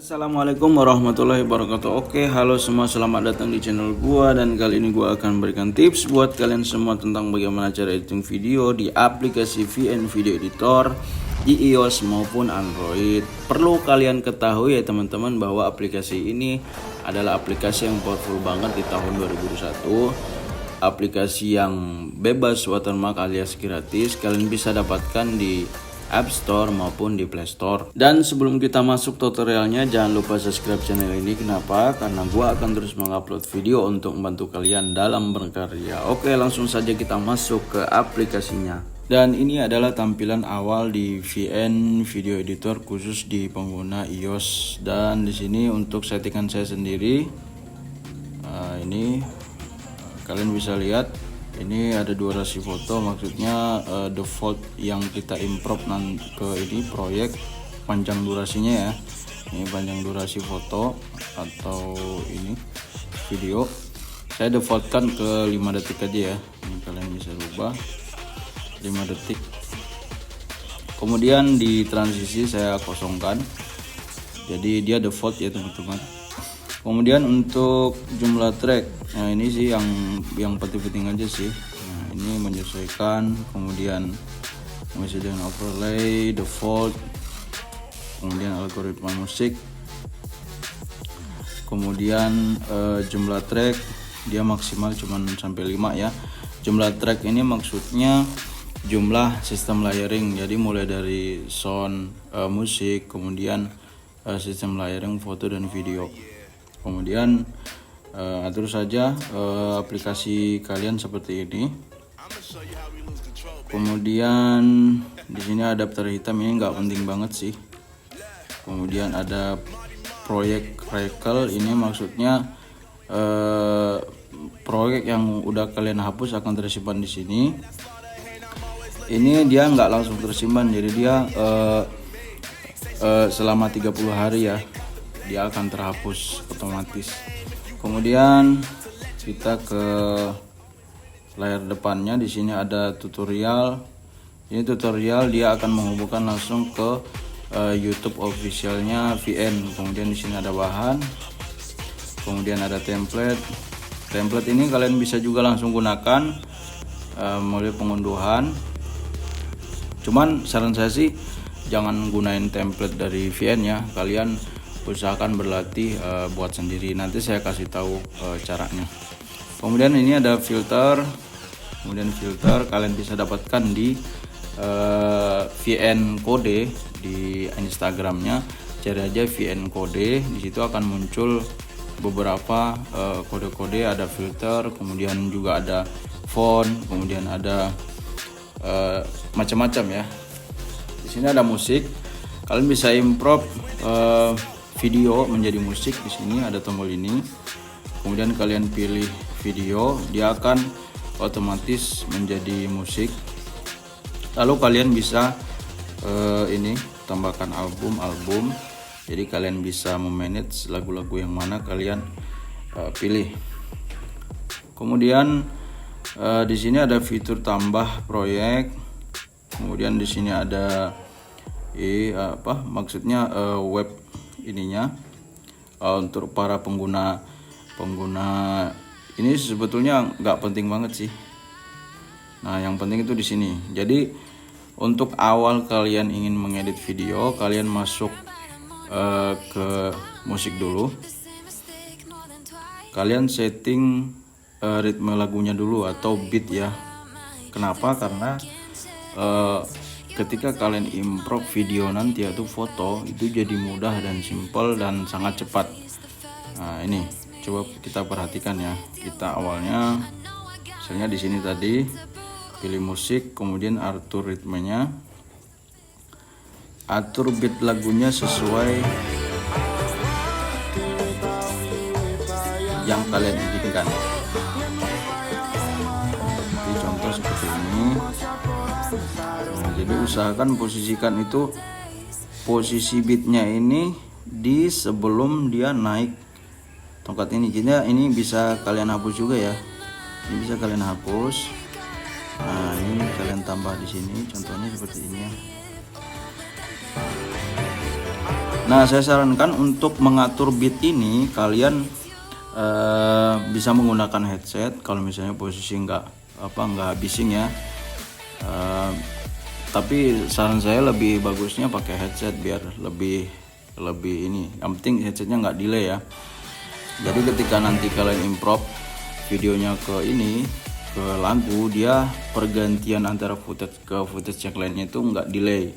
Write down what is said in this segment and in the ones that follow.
Assalamualaikum warahmatullahi wabarakatuh. Oke, halo semua, selamat datang di channel gua. Dan kali ini gua akan berikan tips buat kalian semua tentang bagaimana cara editing video di aplikasi VN Video Editor di iOS maupun Android. Perlu kalian ketahui ya teman-teman, bahwa aplikasi ini adalah aplikasi yang powerful banget di tahun 2021. Aplikasi yang bebas watermark alias gratis, kalian bisa dapatkan di App Store maupun di Play Store. Dan sebelum kita masuk tutorialnya, jangan lupa subscribe channel ini. Kenapa? Karena gua akan terus mengupload video untuk membantu kalian dalam berkarya. Oke, langsung saja kita masuk ke aplikasinya. Dan ini adalah tampilan awal di VN Video Editor khusus di pengguna iOS. Dan di sini untuk settingan saya sendiri, ini kalian bisa lihat. Ini ada durasi foto, maksudnya default yang kita improve ke ini proyek panjang durasinya ya. Ini panjang durasi foto atau ini video. Saya defaultkan ke 5 detik aja ya. Ini kalian bisa rubah 5 detik. Kemudian di transisi saya kosongkan. Jadi dia default ya teman-teman. Kemudian untuk jumlah track, nah ini sih yang penting-penting aja sih. Nah ini menyesuaikan, kemudian dengan overlay, default, kemudian algoritma musik, kemudian jumlah track dia maksimal cuman sampai 5 ya. Jumlah track ini maksudnya jumlah sistem layering, jadi mulai dari sound, musik, kemudian sistem layering foto dan video. Kemudian atur saja aplikasi kalian seperti ini. Kemudian di sini adapter hitam, ini nggak penting banget sih. Kemudian ada proyek recycle, ini maksudnya proyek yang udah kalian hapus akan tersimpan di sini. Ini dia nggak langsung tersimpan, jadi dia selama 30 hari ya, dia akan terhapus otomatis. Kemudian kita ke layar depannya, di sini ada tutorial. Ini tutorial dia akan menghubungkan langsung ke YouTube officialnya VN. Kemudian di sini ada bahan, kemudian ada template. Template ini kalian bisa juga langsung gunakan mulai pengunduhan. Cuman saran saya sih jangan gunain template dari VN ya, kalian usahakan berlatih buat sendiri. Nanti saya kasih tahu caranya. Kemudian ini ada filter. Kemudian filter kalian bisa dapatkan di VN Code di Instagramnya. Cari aja VN Code, di situ akan muncul beberapa kode-kode. Ada filter, kemudian juga ada font, kemudian ada macam-macam ya. Di sini ada musik. Kalian bisa improve video menjadi musik. Di sini ada tombol ini, kemudian kalian pilih video, dia akan otomatis menjadi musik. Lalu kalian bisa ini tambahkan album, jadi kalian bisa memanage lagu-lagu yang mana kalian pilih. Kemudian di sini ada fitur tambah proyek. Kemudian di sini ada maksudnya web ininya untuk para pengguna ini sebetulnya nggak penting banget sih. Nah yang penting itu di sini. Jadi untuk awal kalian ingin mengedit video, kalian masuk ke musik dulu, kalian setting ritme lagunya dulu atau beat ya. Kenapa? Karena ketika kalian improve video nanti atau foto, itu jadi mudah dan simple dan sangat cepat. Nah ini coba kita perhatikan ya. Kita awalnya misalnya di sini tadi pilih musik, kemudian atur ritmenya, atur beat lagunya sesuai yang kalian inginkan. Jadi contoh seperti ini. Jadi usahakan posisikan itu posisi beatnya ini di sebelum dia naik tongkat ini. Jadi ini bisa kalian hapus juga ya. Ini bisa kalian hapus. Nah ini kalian tambah di sini. Contohnya seperti ini ya. Nah, saya sarankan untuk mengatur beat ini kalian bisa menggunakan headset kalau misalnya posisi nggak bising ya. Tapi saran saya lebih bagusnya pakai headset biar lebih ini. Yang penting headsetnya nggak delay ya. Jadi ketika nanti kalian improv videonya ke lagu, dia pergantian antara footage ke footage yang lainnya itu nggak delay.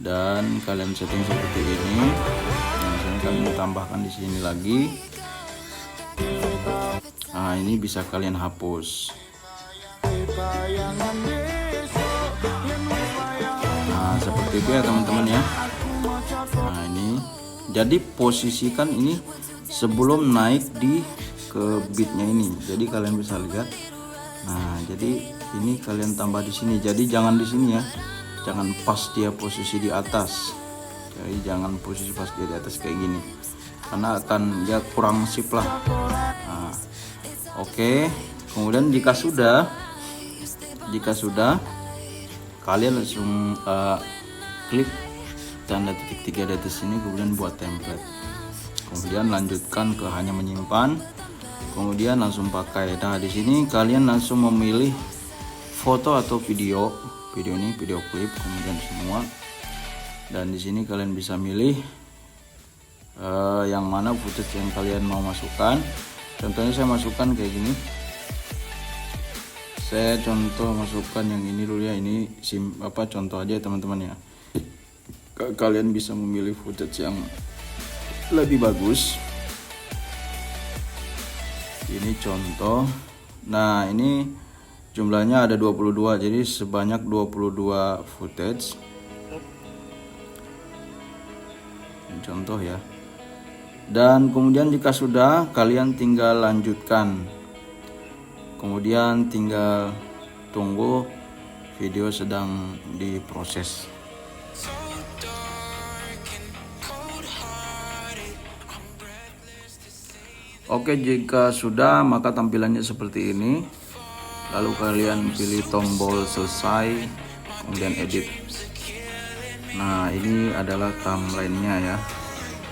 Dan kalian setting seperti ini. Misalnya kalian tambahkan di sini lagi. Nah, ini bisa kalian hapus. Nah, seperti itu ya teman-teman ya. Nah, ini jadi posisikan ini sebelum naik ke beatnya ini. Jadi kalian bisa lihat. Nah, jadi ini kalian tambah di sini. Jadi jangan di sini ya. Jangan pas dia posisi di atas. Jadi jangan posisi pas dia di atas kayak gini. Karena akan ya kurang sip lah. Nah, oke. Kemudian jika sudah kalian langsung klik tanda titik 3 di atas sini, kemudian buat template, kemudian lanjutkan ke hanya menyimpan, kemudian langsung pakai. Nah, di sini kalian langsung memilih foto atau video ini video klip, kemudian semua. Dan di sini kalian bisa milih yang mana footage yang kalian mau masukkan. Contohnya saya masukkan kayak gini. Saya contoh masukkan yang ini dulu ya. Ini contoh aja teman-teman ya. Kalian bisa memilih footage yang lebih bagus. Ini contoh. Nah, ini jumlahnya ada 22. Jadi sebanyak 22 footage. Ini contoh ya. Dan kemudian jika sudah, kalian tinggal lanjutkan. Kemudian tinggal tunggu video sedang diproses. Oke, jika sudah maka tampilannya seperti ini. Lalu kalian pilih tombol selesai, kemudian edit. Nah, ini adalah timelinenya ya.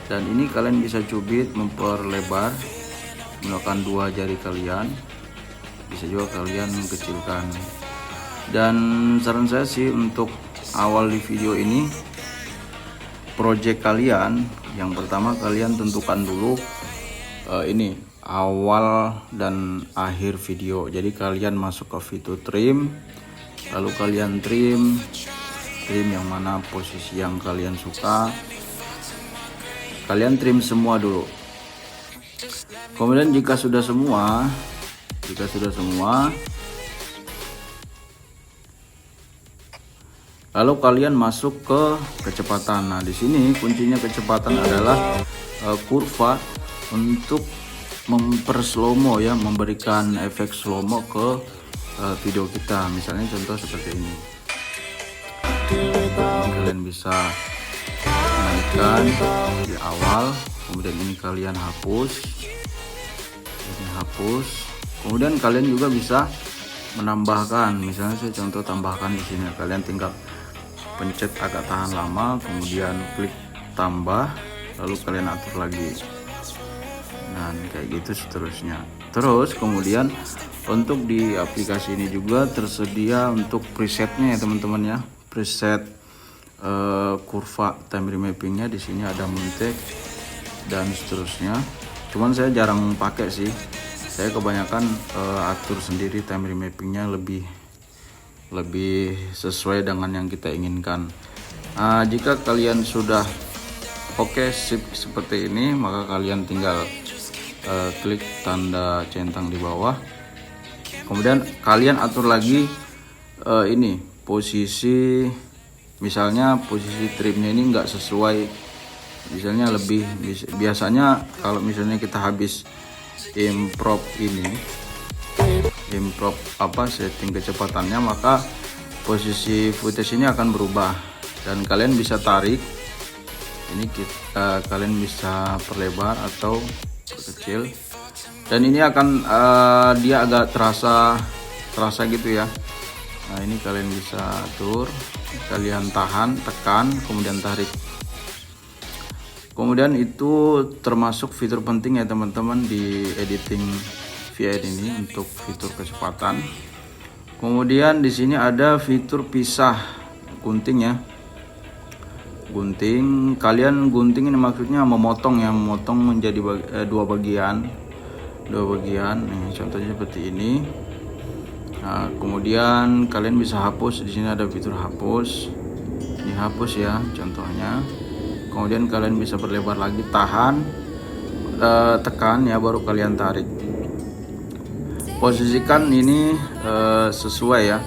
Dan ini kalian bisa cubit, memperlebar menggunakan 2 jari kalian. Bisa juga kalian kecilkan. Dan saran saya sih untuk awal di video ini, project kalian yang pertama kalian tentukan dulu ini awal dan akhir video. Jadi kalian masuk ke fitur trim, lalu kalian trim yang mana posisi yang kalian suka, kalian trim semua dulu. Kemudian jika sudah semua, lalu kalian masuk ke kecepatan. Nah, di sini kuncinya kecepatan adalah kurva untuk memperslomo ya, memberikan efek slow-mo ke video kita. Misalnya contoh seperti ini. Kalian bisa naikkan di awal, kemudian ini kalian hapus. Ini hapus. Kemudian kalian juga bisa menambahkan. Misalnya saya contoh tambahkan di sini. Kalian tinggal pencet agak tahan lama, kemudian klik tambah, lalu kalian atur lagi. Nah, kayak gitu seterusnya. Terus kemudian untuk di aplikasi ini juga tersedia untuk presetnya ya teman-teman ya. Preset kurva time remappingnya di sini ada Montek dan seterusnya. Cuman saya jarang pakai sih. Saya kebanyakan atur sendiri time remappingnya lebih sesuai dengan yang kita inginkan. Nah, jika kalian sudah oke sip seperti ini, maka kalian tinggal klik tanda centang di bawah. Kemudian kalian atur lagi ini posisi, misalnya posisi trimnya ini enggak sesuai, misalnya biasanya kalau misalnya kita habis improv setting kecepatannya, maka posisi footage ini akan berubah dan kalian bisa tarik ini, kalian bisa perlebar atau perkecil, dan ini akan dia agak terasa gitu ya. Nah, ini kalian bisa atur, kalian tahan, tekan, kemudian tarik. Kemudian itu termasuk fitur penting ya teman-teman di editing VN ini untuk fitur kecepatan. Kemudian di sini ada fitur pisah gunting ya. Gunting, kalian gunting ini maksudnya memotong ya, memotong menjadi dua bagian. Nih, contohnya seperti ini. Nah, kemudian kalian bisa hapus. Di sini ada fitur hapus. Ini hapus ya, contohnya. Kemudian kalian bisa berlebar lagi, tahan, tekan ya, baru kalian tarik. Posisikan ini sesuai ya.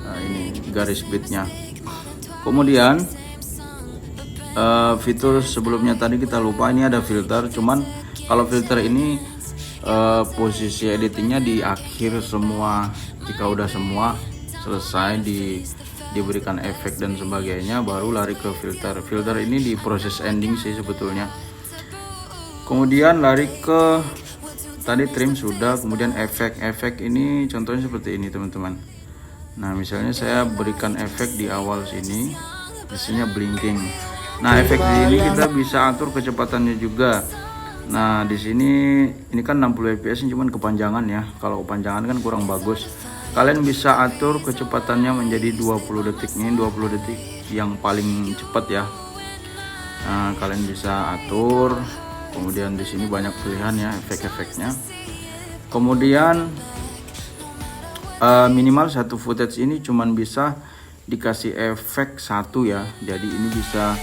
Nah, ini garis bitnya. Kemudian fitur sebelumnya tadi kita lupa, ini ada filter. Cuman kalau filter ini posisi editingnya di akhir semua. Jika udah semua selesai diberikan efek dan sebagainya, baru lari ke filter. Filter ini di proses ending sih sebetulnya. Kemudian lari ke tadi trim sudah, kemudian efek ini contohnya seperti ini teman-teman. Nah, misalnya saya berikan efek di awal sini, isinya blinking. Nah, efek ini kita bisa atur kecepatannya juga. Nah, di sini ini kan 60 fps cuman kepanjangan ya. Kalau kepanjangan kan kurang bagus. Kalian bisa atur kecepatannya menjadi 20 detik. Ini 20 detik yang paling cepat ya. Nah, kalian bisa atur. Kemudian di sini banyak pilihan ya efek-efeknya. Kemudian minimal satu footage ini cuman bisa dikasih efek satu ya. Jadi ini bisa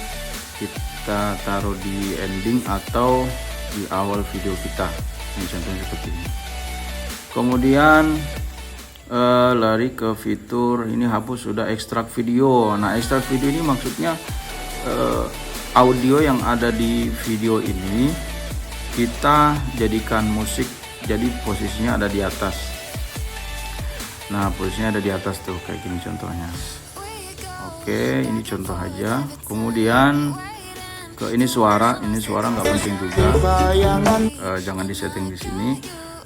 kita taruh di ending atau di awal video kita. Ini contohnya seperti ini. Kemudian lari ke fitur ini hapus sudah, ekstrak video. Nah, ekstrak video ini maksudnya audio yang ada di video ini kita jadikan musik, jadi posisinya ada di atas. Nah, posisinya ada di atas tuh kayak gini contohnya. Oke, ini contoh aja. Kemudian ke ini suara nggak penting juga, jangan disetting di sini.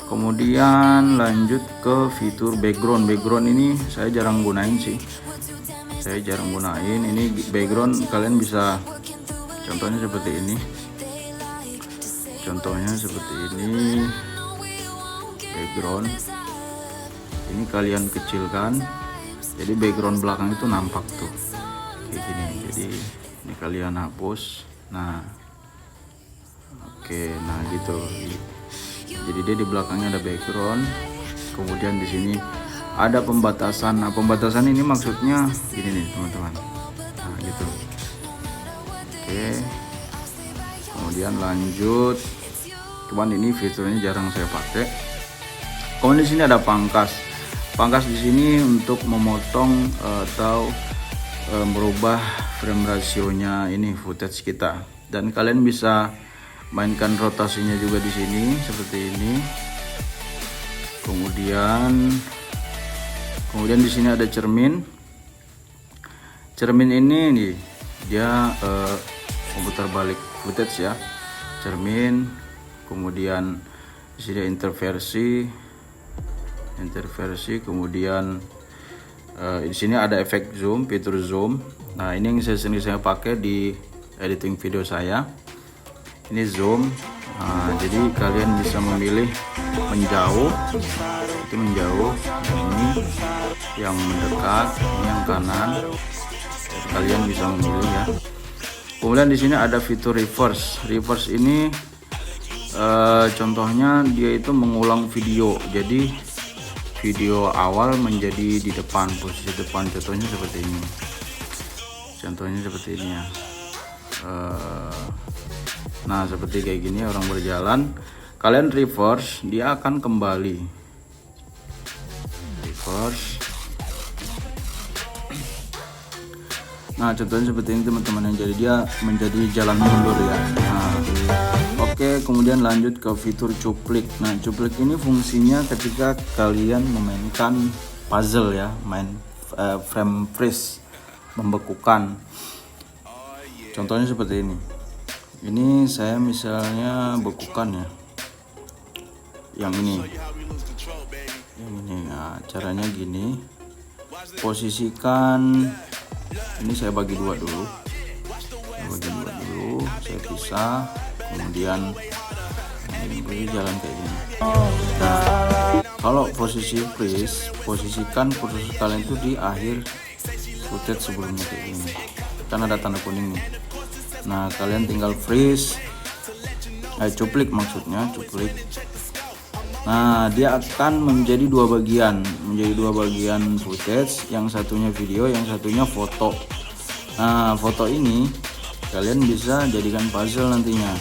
Kemudian lanjut ke fitur background. Background ini saya jarang gunain sih. Ini background kalian bisa contohnya seperti ini. Background. Ini kalian kecilkan. Jadi background belakang itu nampak tuh. Kayak gini. Jadi ini kalian hapus. Nah. Oke, nah gitu. Jadi dia di belakangnya ada background. Kemudian di sini ada pembatasan. Nah, pembatasan ini maksudnya gini nih teman-teman. Nah gitu. Oke. Kemudian lanjut. Cuman ini fiturnya jarang saya pakai. Kemudian di sini ada pangkas. Pangkas di sini untuk memotong atau merubah frame rasionya ini footage kita. Dan kalian bisa mainkan rotasinya juga di sini seperti ini. Kemudian di sini ada cermin. Cermin ini nih dia memutar balik footage ya. Cermin. Kemudian di sini interversi. Kemudian di sini ada efek zoom, fitur zoom. Nah, ini yang saya pakai di editing video saya. Ini zoom. Nah, jadi kalian bisa memilih menjauh, itu menjauh, ini yang mendekat, ini yang kanan. Kalian bisa memilih ya. Kemudian di sini ada fitur reverse. Reverse ini contohnya dia itu mengulang video. Jadi video awal menjadi di depan, posisi depan. Contohnya seperti ini ya. Nah, seperti kayak gini orang berjalan, kalian reverse, dia akan kembali. Reverse. Nah, contohnya seperti ini teman-teman, yang jadi dia menjadi jalan mundur ya. Nah, oke, kemudian lanjut ke fitur cuplik. Nah, cuplik ini fungsinya ketika kalian memainkan puzzle ya, main frame freeze, membekukan. Contohnya seperti ini. Ini saya misalnya bekukan ya, yang ini. Nah, caranya gini, posisikan ini, saya bagi dua dulu, saya pisah, kemudian ini jalan kayak gini. Nah, kalau posisi freeze, posisikan kursor kalian itu di akhir footage sebelumnya kayak gini, kan ada tanda kuning nih. Nah, kalian tinggal freeze, cuplik maksudnya, cuplik. Nah, dia akan menjadi dua bagian footage, yang satunya video, yang satunya foto. Nah, foto ini kalian bisa jadikan puzzle nantinya.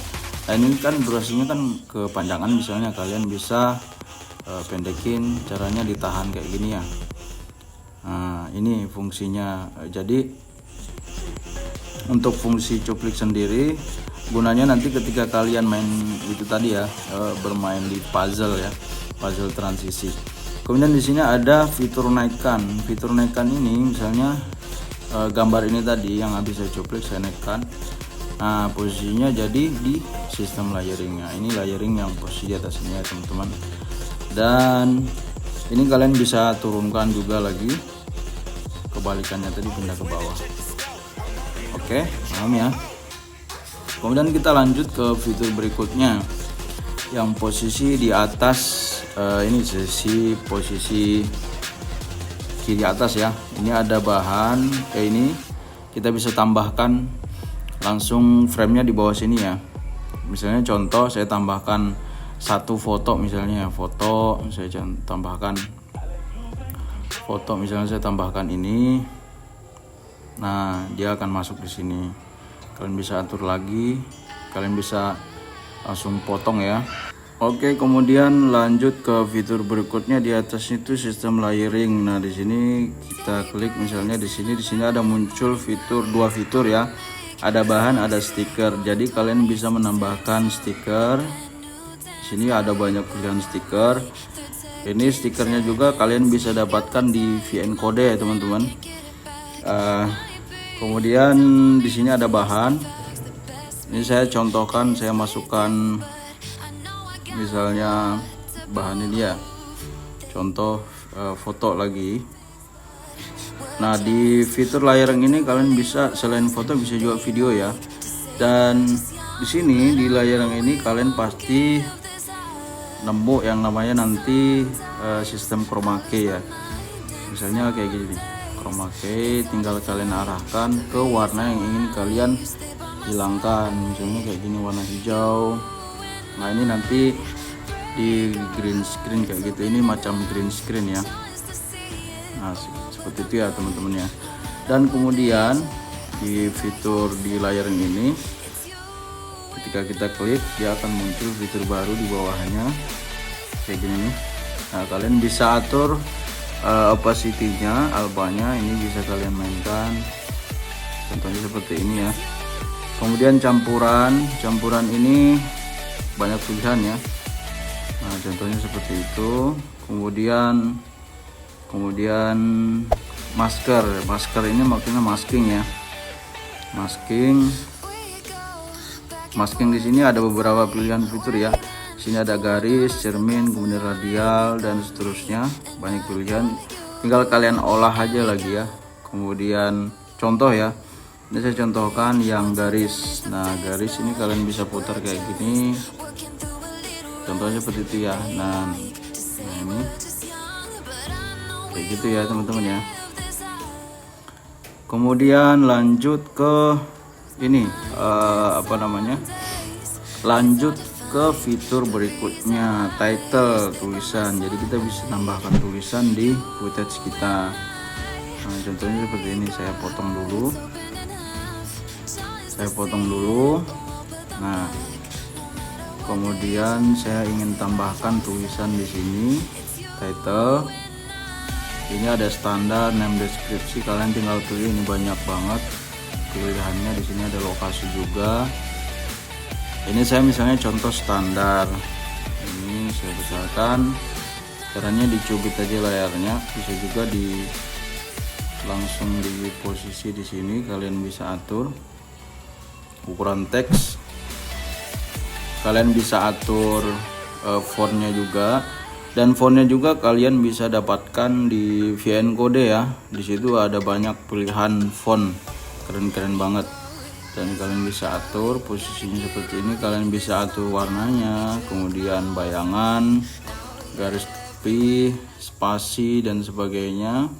Nah, ini kan durasinya kan kepanjangan, misalnya kalian bisa pendekin, caranya ditahan kayak gini ya. Nah, ini fungsinya. Jadi untuk fungsi cuplik sendiri gunanya nanti ketika kalian main itu tadi ya, bermain di puzzle ya, puzzle transisi. Kemudian di sini ada fitur naikkan. Fitur naikkan ini misalnya gambar ini tadi yang habis saya cuplik, saya naikkan. Nah, posisinya jadi di sistem layeringnya. Ini layering yang posisi di atas ini ya teman-teman. Dan ini kalian bisa turunkan juga lagi, kebalikannya tadi pindah ke bawah. Oke, paham ya. Kemudian kita lanjut ke fitur berikutnya, yang posisi di atas. Ini posisi kiri atas ya. Ini ada bahan kayak ini, kita bisa tambahkan langsung frame-nya di bawah sini ya. Misalnya contoh saya tambahkan satu foto, misalnya foto, saya tambahkan foto, misalnya saya tambahkan ini. Nah, dia akan masuk di sini. Kalian bisa atur lagi, kalian bisa langsung potong ya. Oke, kemudian lanjut ke fitur berikutnya. Di atas itu sistem layering. Nah, di sini kita klik, misalnya di sini ada muncul dua fitur ya. Ada bahan, ada stiker. Jadi kalian bisa menambahkan stiker. Di sini ada banyak pilihan stiker. Ini stikernya juga kalian bisa dapatkan di VN Code ya teman-teman. Kemudian di sini ada bahan. Ini saya contohkan, saya masukkan misalnya bahan ini ya. Contoh foto lagi. Nah, di fitur layering ini kalian bisa selain foto bisa juga video ya. Dan di sini di layering ini kalian pasti nemu yang namanya nanti sistem chroma key ya. Misalnya kayak gini nih. Chroma key, tinggal kalian arahkan ke warna yang ingin kalian hilangkan, misalnya kayak gini warna hijau. Nah, ini nanti di green screen kayak gitu, ini macam green screen ya. Nah, seperti itu ya teman-teman ya. Dan kemudian di fitur di layering ini, ketika kita klik dia akan muncul fitur baru di bawahnya kayak gini nih. Nah, kalian bisa atur opacity-nya, albanya ini bisa kalian mainkan, contohnya seperti ini ya. Kemudian campuran ini banyak pilihan ya. Nah, contohnya seperti itu. Kemudian masker ini maksudnya masking ya. Masking di sini ada beberapa pilihan fitur ya. Sini ada garis, cermin, kemudian radial dan seterusnya, banyak pilihan. Tinggal kalian olah aja lagi ya. Kemudian contoh ya. Ini saya contohkan yang garis. Nah, garis ini kalian bisa putar kayak gini. Contohnya seperti itu ya. Nah ini kayak gitu ya teman-teman ya. Kemudian lanjut ke ini lanjut ke fitur berikutnya, title, tulisan. Jadi kita bisa tambahkan tulisan di footage kita. Nah, contohnya seperti ini, saya potong dulu. Nah, kemudian saya ingin tambahkan tulisan di sini, title. Ini ada standar, name, deskripsi, kalian tinggal pilih, ini banyak banget pilihannya. Di sini ada lokasi juga. Ini saya misalnya contoh standar. Ini saya besarkan. Caranya dicubit aja layarnya, bisa juga langsung di posisi di sini. Kalian bisa atur ukuran teks. Kalian bisa atur fontnya juga. Dan fontnya juga kalian bisa dapatkan di VN Code ya. Di situ ada banyak pilihan font, keren-keren banget. dan kalian bisa atur posisinya seperti ini. Kalian bisa atur warnanya, kemudian bayangan, garis tepi, spasi dan sebagainya.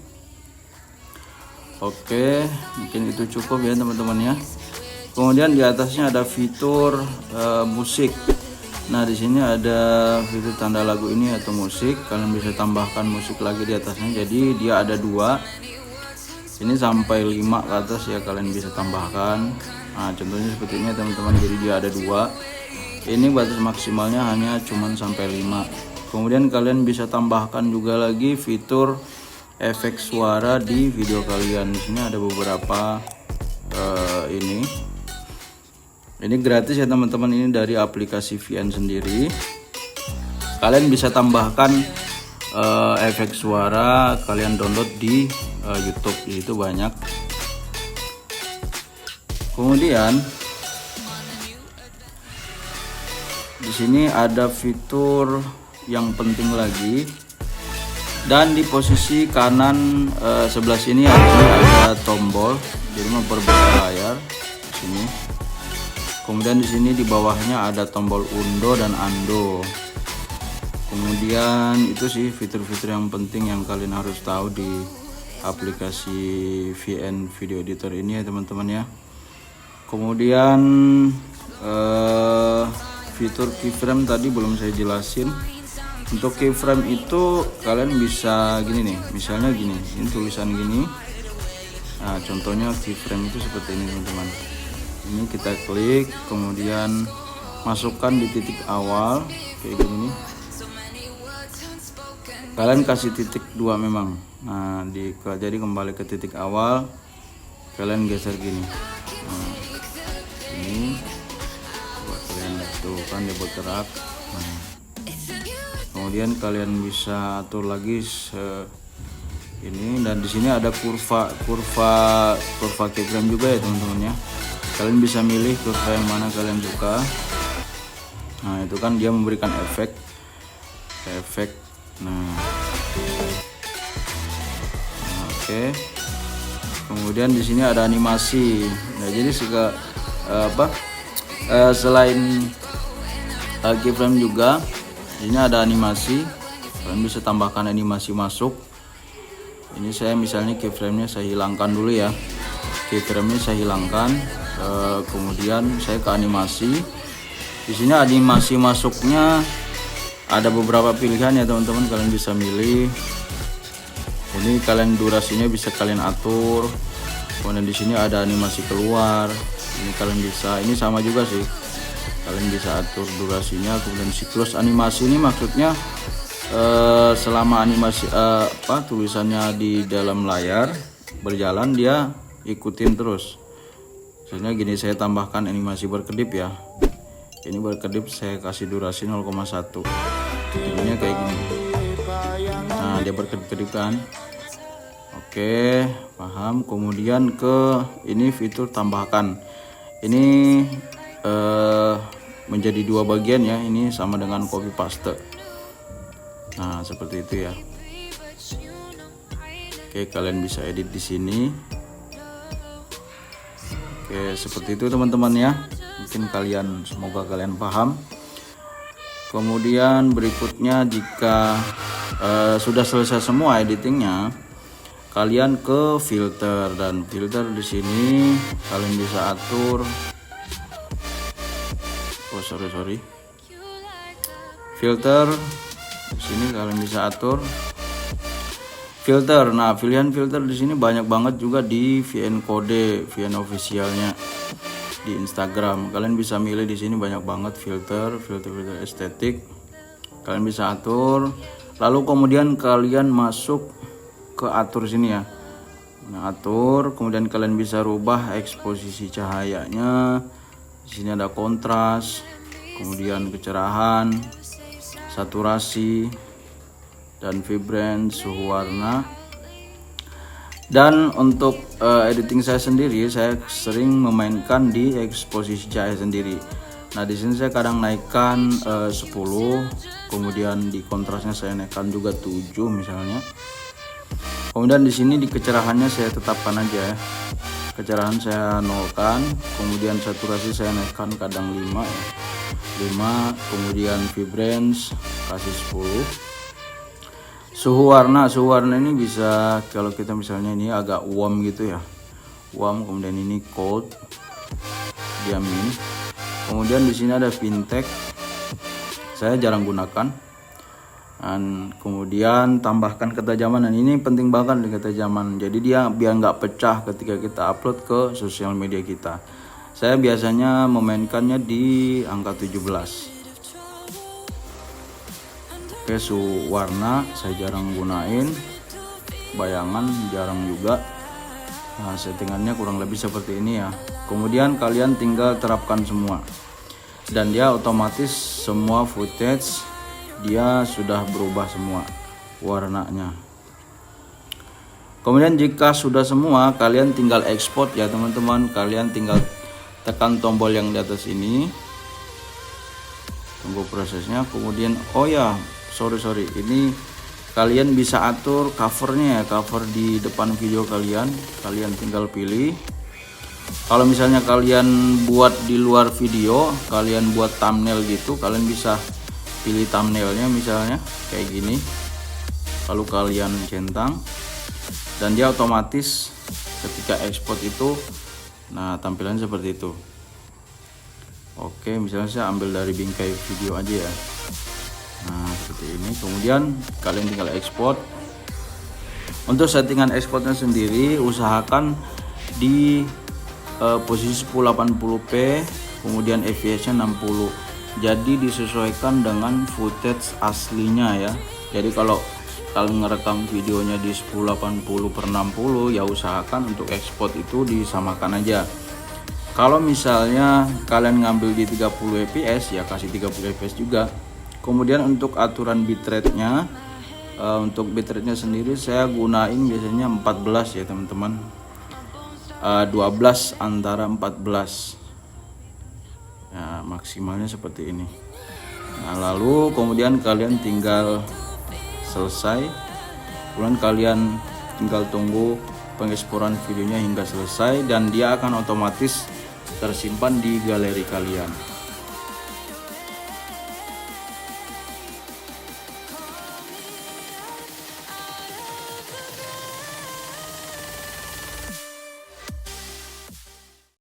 Oke, mungkin itu cukup ya teman-teman ya. Kemudian di atasnya ada fitur musik. Nah, di sini ada fitur tanda lagu ini atau musik. Kalian bisa tambahkan musik lagi di atasnya. Jadi dia ada 2. Ini sampai 5 ke atas ya, kalian bisa tambahkan. Nah, contohnya seperti ini teman-teman. Jadi dia ada 2. Ini batas maksimalnya hanya cuman sampai 5. Kemudian kalian bisa tambahkan juga lagi fitur efek suara di video kalian. Di sini ada beberapa ini gratis ya teman-teman, ini dari aplikasi VN sendiri. Kalian bisa tambahkan efek suara, kalian download di YouTube, di situ banyak. Kemudian di sini ada fitur yang penting lagi, dan di posisi kanan sebelah sini ada tombol, jadi memperbesar layar di sini. Kemudian di sini di bawahnya ada tombol undo dan ando. Kemudian itu sih fitur-fitur yang penting yang kalian harus tahu di aplikasi VN Video Editor ini ya teman-teman ya. Kemudian fitur keyframe tadi belum saya jelasin. Untuk keyframe itu kalian bisa gini nih, misalnya gini, ini tulisan gini. Nah, contohnya keyframe itu seperti ini teman-teman. Ini kita klik, kemudian masukkan di titik awal kayak gini nih. Kalian kasih titik 2 memang. Nah, jadi kembali ke titik awal, kalian geser gini. Nah, ini buat kalian lihat tuh kan dia bergerak. Nah, kemudian kalian bisa atur lagi ini, dan di sini ada kurva keyframe juga ya teman-teman ya. Kalian bisa milih kurva yang mana kalian suka. Nah, itu kan dia memberikan efek. Nah, oke. Kemudian di sini ada animasi. Nah, jadi selain keyframe juga, ini ada animasi. Kalian bisa tambahkan animasi masuk. Ini saya misalnya keyframe-nya saya hilangkan dulu ya. Keyframe-nya saya hilangkan. Kemudian saya ke animasi. Di sini animasi masuknya ada beberapa pilihan ya teman-teman, kalian bisa milih. Ini kalian durasinya bisa kalian atur. Kemudian di sini ada animasi keluar. Ini kalian bisa, ini sama juga sih. Kalian bisa atur durasinya. Kemudian siklus animasi ini maksudnya selama animasi tulisannya di dalam layar berjalan, dia ikutin terus. Misalnya gini, saya tambahkan animasi berkedip ya. Ini berkedip saya kasih durasi 0,1. Jadinya kayak gini. Nah, dia berkedip kan. Oke, paham. Kemudian ke ini fitur tambahkan. Ini menjadi 2 bagian ya. Ini sama dengan copy paste. Nah, seperti itu ya. Oke, kalian bisa edit di sini. Oke, seperti itu teman-teman ya. Mungkin semoga kalian paham. Kemudian berikutnya, jika sudah selesai semua editingnya, kalian ke filter, dan filter di sini kalian bisa atur. Filter di sini kalian bisa atur filter. Nah, pilihan filter di sini banyak banget juga di VN Code, VN officialnya di Instagram. Kalian bisa milih di sini banyak banget filter estetik. Kalian bisa atur. Lalu kemudian kalian masuk ke atur sini ya. Nah, atur, kemudian kalian bisa rubah eksposisi cahayanya. Di sini ada kontras, kemudian kecerahan, saturasi, dan vibrance, suhu warna. Dan untuk editing saya sendiri, saya sering memainkan di eksposisi cahaya sendiri. Nah, di sini saya kadang naikkan 10, kemudian di kontrasnya saya naikkan juga 7 misalnya. Kemudian di sini di kecerahannya saya tetapkan aja ya. kecerahan saya nolkan, kemudian saturasi saya naikkan kadang 5 ya. 5, kemudian vibrance kasih 10. Suhu warna ini bisa, kalau kita misalnya ini agak warm gitu ya, warm, kemudian ini cold, diamin. Kemudian di sini ada vintage, saya jarang gunakan. Dan kemudian tambahkan ketajaman, dan ini penting banget di ketajaman, jadi dia biar nggak pecah ketika kita upload ke sosial media kita. Saya biasanya memainkannya di angka 17. Oke, suhu warna saya jarang gunain, bayangan jarang juga. Nah, settingannya kurang lebih seperti ini ya. Kemudian kalian tinggal terapkan semua, dan dia otomatis semua footage dia sudah berubah semua warnanya. Kemudian jika sudah semua, kalian tinggal export ya teman-teman. Kalian tinggal tekan tombol yang di atas ini, tunggu prosesnya. Kemudian sorry, ini kalian bisa atur covernya ya, cover di depan video kalian tinggal pilih. Kalau misalnya kalian buat di luar video, kalian buat thumbnail gitu, kalian bisa pilih thumbnailnya misalnya kayak gini, lalu kalian centang, dan dia otomatis ketika export itu, nah tampilannya seperti itu. Oke, misalnya saya ambil dari bingkai video aja ya, nah seperti ini. Kemudian kalian tinggal export. Untuk settingan exportnya sendiri, usahakan di posisi 1080p, kemudian fps-nya 60. Jadi disesuaikan dengan footage aslinya ya. Jadi kalau kalian ngerekam videonya di 1080x60, ya usahakan untuk export itu disamakan aja. Kalau misalnya kalian ngambil di 30 fps, ya kasih 30 fps juga. Kemudian untuk aturan bitrate-nya, untuk bitrate-nya sendiri saya gunain biasanya 14 ya teman-teman. 12 antara 14 ya, maksimalnya seperti ini. Nah, lalu kemudian kalian tinggal selesai, kemudian kalian tinggal tunggu pengeksporan videonya hingga selesai, dan dia akan otomatis tersimpan di galeri kalian.